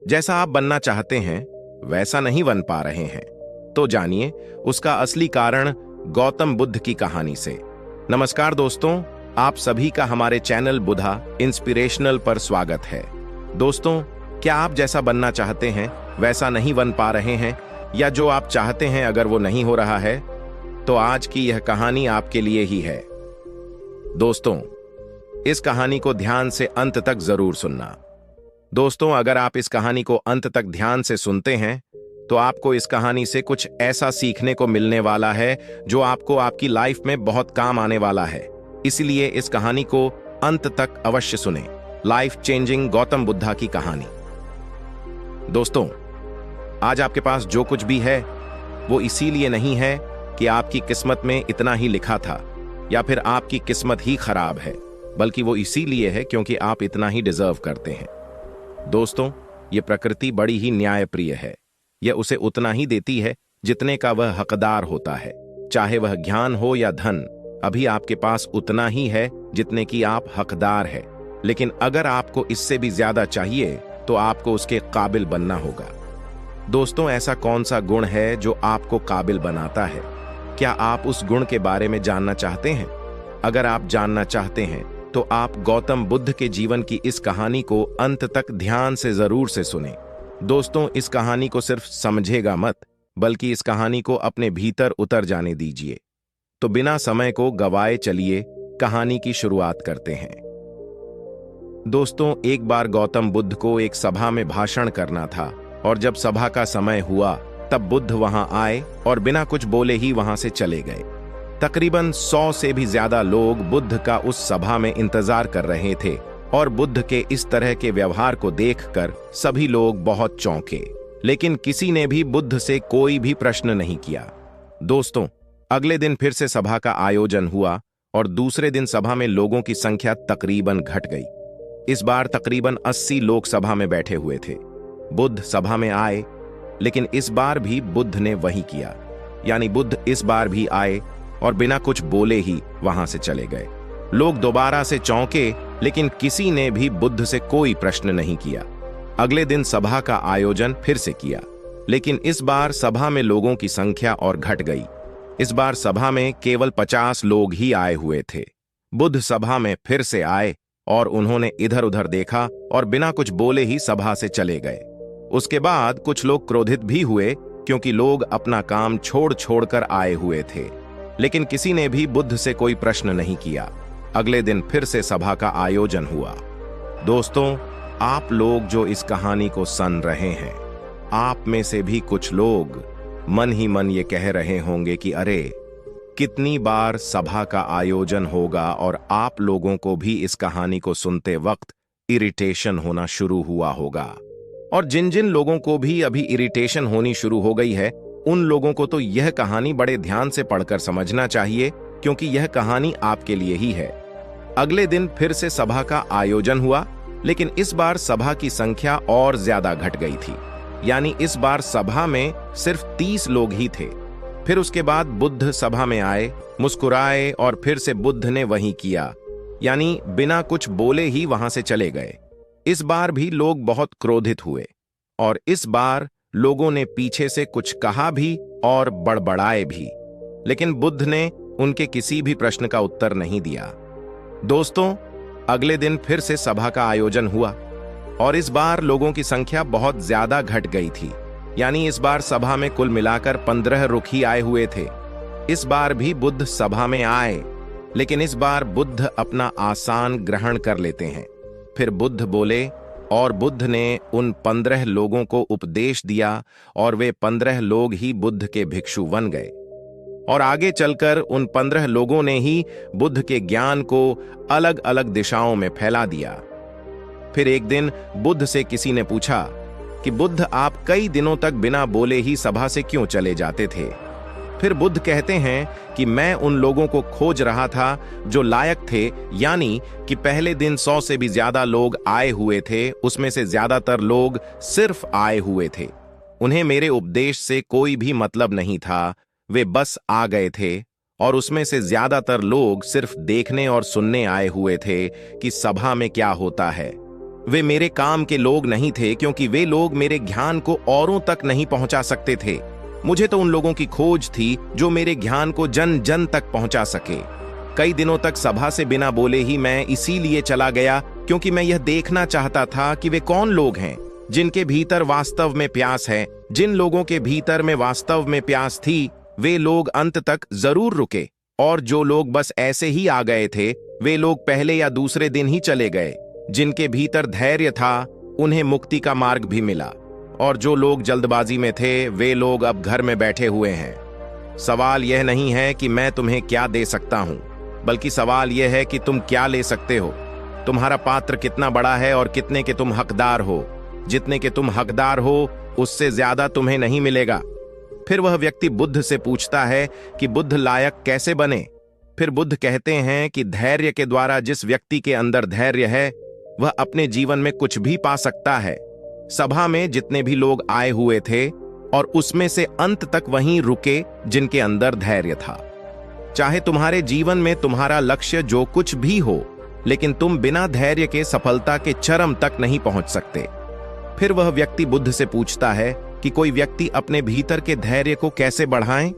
जैसा आप बनना चाहते हैं वैसा नहीं बन पा रहे हैं, तो जानिए उसका असली कारण गौतम बुद्ध की कहानी से। नमस्कार दोस्तों, आप सभी का हमारे चैनल बुधा इंस्पिरेशनल पर स्वागत है। दोस्तों, क्या आप जैसा बनना चाहते हैं वैसा नहीं बन पा रहे हैं, या जो आप चाहते हैं अगर वो नहीं हो रहा है, तो आज की यह कहानी आपके लिए ही है। दोस्तों, इस कहानी को ध्यान से अंत तक जरूर सुनना। दोस्तों, अगर आप इस कहानी को अंत तक ध्यान से सुनते हैं तो आपको इस कहानी से कुछ ऐसा सीखने को मिलने वाला है जो आपको आपकी लाइफ में बहुत काम आने वाला है। इसलिए इस कहानी को अंत तक अवश्य सुनें। लाइफ चेंजिंग गौतम बुद्धा की कहानी। दोस्तों, आज आपके पास जो कुछ भी है वो इसीलिए नहीं है कि आपकी किस्मत में इतना ही लिखा था या फिर आपकी किस्मत ही खराब है, बल्कि वो इसीलिए है क्योंकि आप इतना ही डिजर्व करते हैं। दोस्तों, ये प्रकृति बड़ी ही न्यायप्रिय है। यह उसे उतना ही देती है जितने का वह हकदार होता है, चाहे वह ज्ञान हो या धन। अभी आपके पास उतना ही है जितने की आप हकदार है, लेकिन अगर आपको इससे भी ज्यादा चाहिए तो आपको उसके काबिल बनना होगा। दोस्तों, ऐसा कौन सा गुण है जो आपको काबिल बनाता है? क्या आप उस गुण के बारे में जानना चाहते हैं? अगर आप जानना चाहते हैं तो आप गौतम बुद्ध के जीवन की इस कहानी को अंत तक ध्यान से जरूर से सुनें। दोस्तों, इस कहानी को सिर्फ समझेगा मत, बल्कि इस कहानी को अपने भीतर उतर जाने दीजिए। तो बिना समय को गवाए चलिए कहानी की शुरुआत करते हैं। दोस्तों, एक बार गौतम बुद्ध को एक सभा में भाषण करना था, और जब सभा का समय हुआ तब बुद्ध वहां आए और बिना कुछ बोले ही वहां से चले गए। तकरीबन 100 से भी ज्यादा लोग बुद्ध का उस सभा में इंतजार कर रहे थे, और बुद्ध के इस तरह के व्यवहार को देखकर सभी लोग बहुत चौंके, लेकिन किसी ने भी बुद्ध से कोई भी प्रश्न नहीं किया। दोस्तों, अगले दिन फिर से सभा का आयोजन हुआ और दूसरे दिन सभा में लोगों की संख्या तकरीबन घट गई। इस बार तकरीबन 80 लोग सभा में बैठे हुए थे। बुद्ध सभा में आए, लेकिन इस बार भी बुद्ध ने वही किया, यानी बुद्ध इस बार भी आए और बिना कुछ बोले ही वहां से चले गए। लोग दोबारा से चौंके, लेकिन किसी ने भी बुद्ध से कोई प्रश्न नहीं किया। अगले दिन सभा का आयोजन फिर से किया, लेकिन इस बार सभा में लोगों की संख्या और घट गई। इस बार सभा में केवल 50 लोग ही आए हुए थे। बुद्ध सभा में फिर से आए और उन्होंने इधर उधर देखा और बिना कुछ बोले ही सभा से चले गए। उसके बाद कुछ लोग क्रोधित भी हुए, क्योंकि लोग अपना काम छोड़ छोड़ कर आए हुए थे, लेकिन किसी ने भी बुद्ध से कोई प्रश्न नहीं किया। अगले दिन फिर से सभा का आयोजन हुआ। दोस्तों, आप लोग जो इस कहानी को सुन रहे हैं, आप में से भी कुछ लोग मन ही मन ये कह रहे होंगे कि अरे, कितनी बार सभा का आयोजन होगा और आप लोगों को भी इस कहानी को सुनते वक्त इरिटेशन होना शुरू हुआ होगा। और जिन जिन लोगों को भी अभी इरिटेशन होनी शुरू हो गई है, उन लोगों को तो यह कहानी बड़े ध्यान से पढ़कर समझना चाहिए, क्योंकि यह कहानी आपके लिए ही है। अगले दिन फिर से सभा का आयोजन हुआ, लेकिन इस बार सभा की संख्या और ज्यादा घट गई थी, यानी इस बार सभा में सिर्फ 30 लोग ही थे। फिर उसके बाद बुद्ध सभा में आए, मुस्कुराए और फिर से बुद्ध ने वही किया, यानी बिना कुछ बोले ही वहां से चले गए। इस बार भी लोग बहुत क्रोधित हुए, और इस बार लोगों ने पीछे से कुछ कहा भी और बड़बड़ाए भी, लेकिन बुद्ध ने उनके किसी भी प्रश्न का उत्तर नहीं दिया। दोस्तों, अगले दिन फिर से सभा का आयोजन हुआ, और इस बार लोगों की संख्या बहुत ज्यादा घट गई थी, यानी इस बार सभा में कुल मिलाकर 15 रुखी आए हुए थे। इस बार भी बुद्ध सभा में आए, लेकिन इस बार बुद्ध अपना आसान ग्रहण कर लेते हैं। फिर बुद्ध बोले, और बुद्ध ने उन 15 लोगों को उपदेश दिया, और वे 15 लोग ही बुद्ध के भिक्षु बन गए। और आगे चलकर उन 15 लोगों ने ही बुद्ध के ज्ञान को अलग अलग दिशाओं में फैला दिया। फिर एक दिन बुद्ध से किसी ने पूछा कि बुद्ध, आप कई दिनों तक बिना बोले ही सभा से क्यों चले जाते थे? फिर बुद्ध कहते हैं कि मैं उन लोगों को खोज रहा था जो लायक थे, यानी कि पहले दिन 100 से भी ज्यादा लोग आए हुए थे, उसमें से ज्यादातर लोग सिर्फ आए हुए थे। उन्हें मेरे उपदेश से कोई भी मतलब नहीं था, वे बस आ गए थे, और उसमें से ज्यादातर लोग सिर्फ देखने और सुनने आए हुए थे कि सभा में क्या होता है। वे मेरे काम के लोग नहीं थे, क्योंकि वे लोग मेरे ज्ञान को औरों तक नहीं पहुंचा सकते थे। मुझे तो उन लोगों की खोज थी जो मेरे ज्ञान को जन जन तक पहुंचा सके। कई दिनों तक सभा से बिना बोले ही मैं इसीलिए चला गया, क्योंकि मैं यह देखना चाहता था कि वे कौन लोग हैं जिनके भीतर वास्तव में प्यास है। जिन लोगों के भीतर में वास्तव में प्यास थी, वे लोग अंत तक जरूर रुके, और जो लोग बस ऐसे ही आ गए थे, वे लोग पहले या दूसरे दिन ही चले गए। जिनके भीतर धैर्य था, उन्हें मुक्ति का मार्ग भी मिला, और जो लोग जल्दबाजी में थे, वे लोग अब घर में बैठे हुए हैं। सवाल यह नहीं है कि मैं तुम्हें क्या दे सकता हूं, बल्कि सवाल यह है कि तुम क्या ले सकते हो। तुम्हारा पात्र कितना बड़ा है और कितने के तुम हकदार हो। जितने के तुम हकदार हो, उससे ज्यादा तुम्हें नहीं मिलेगा। फिर वह व्यक्ति बुद्ध से पूछता है कि बुद्ध लायक कैसे बने। फिर बुद्ध कहते हैं कि धैर्य के द्वारा जिस व्यक्ति के अंदर धैर्य है, वह अपने जीवन में कुछ भी पा सकता है। सभा में जितने भी लोग आए हुए थे, और उसमें से अंत तक वहीं रुके जिनके अंदर धैर्य था। चाहे तुम्हारे जीवन में तुम्हारा लक्ष्य जो कुछ भी हो, लेकिन तुम बिना धैर्य के सफलता के चरम तक नहीं पहुंच सकते। फिर वह व्यक्ति बुद्ध से पूछता है कि कोई व्यक्ति अपने भीतर के धैर्य को कैसे बढ़ाएं।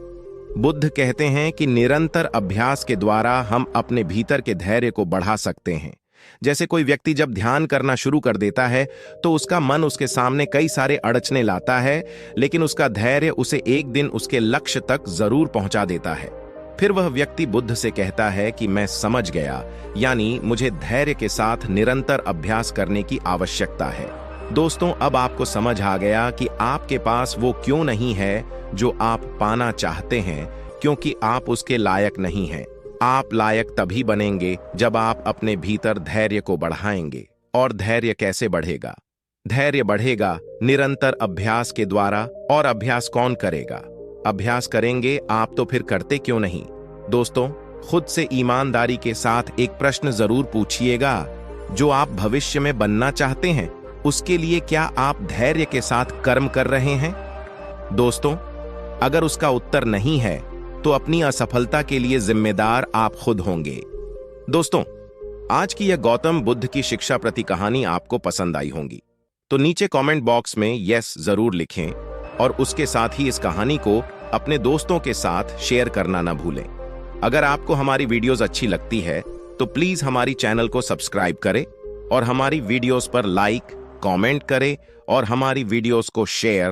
बुद्ध कहते हैं कि निरंतर अभ्यास के द्वारा हम अपने भीतर के धैर्य को बढ़ा सकते हैं। जैसे कोई व्यक्ति जब ध्यान करना शुरू कर देता है, तो उसका मन उसके सामने कई सारे अड़चने लाता है, लेकिन उसका धैर्य उसे एक दिन उसके लक्ष्य तक जरूर पहुंचा देता है। फिर वह व्यक्ति बुद्ध से कहता है कि मैं समझ गया, यानी मुझे धैर्य के साथ निरंतर अभ्यास करने की आवश्यकता है। दोस्तों, अब आपको समझ आ गया कि आपके पास वो क्यों नहीं है जो आप पाना चाहते हैं, क्योंकि आप उसके लायक नहीं हैं। आप लायक तभी बनेंगे जब आप अपने भीतर धैर्य को बढ़ाएंगे। और धैर्य कैसे बढ़ेगा? धैर्य बढ़ेगा निरंतर अभ्यास के द्वारा। और अभ्यास कौन करेगा? अभ्यास करेंगे आप, तो फिर करते क्यों नहीं? दोस्तों, खुद से ईमानदारी के साथ एक प्रश्न जरूर पूछिएगा। जो आप भविष्य में बनना चाहते हैं, उसके लिए क्या आप धैर्य के साथ कर्म कर रहे हैं? दोस्तों, अगर उसका उत्तर नहीं है, तो अपनी असफलता के लिए जिम्मेदार आप खुद होंगे। दोस्तों, आज की यह गौतम बुद्ध की शिक्षा प्रति कहानी आपको पसंद आई होगी, तो नीचे कमेंट बॉक्स में यस जरूर लिखें, और उसके साथ ही इस कहानी को अपने दोस्तों के साथ शेयर करना न भूलें। अगर आपको हमारी वीडियोस अच्छी लगती है, तो प्लीज हमारी चैनल को सब्सक्राइब करें, और हमारी वीडियोस पर लाइक, कमेंट करें, और हमारी वीडियोस को शेयर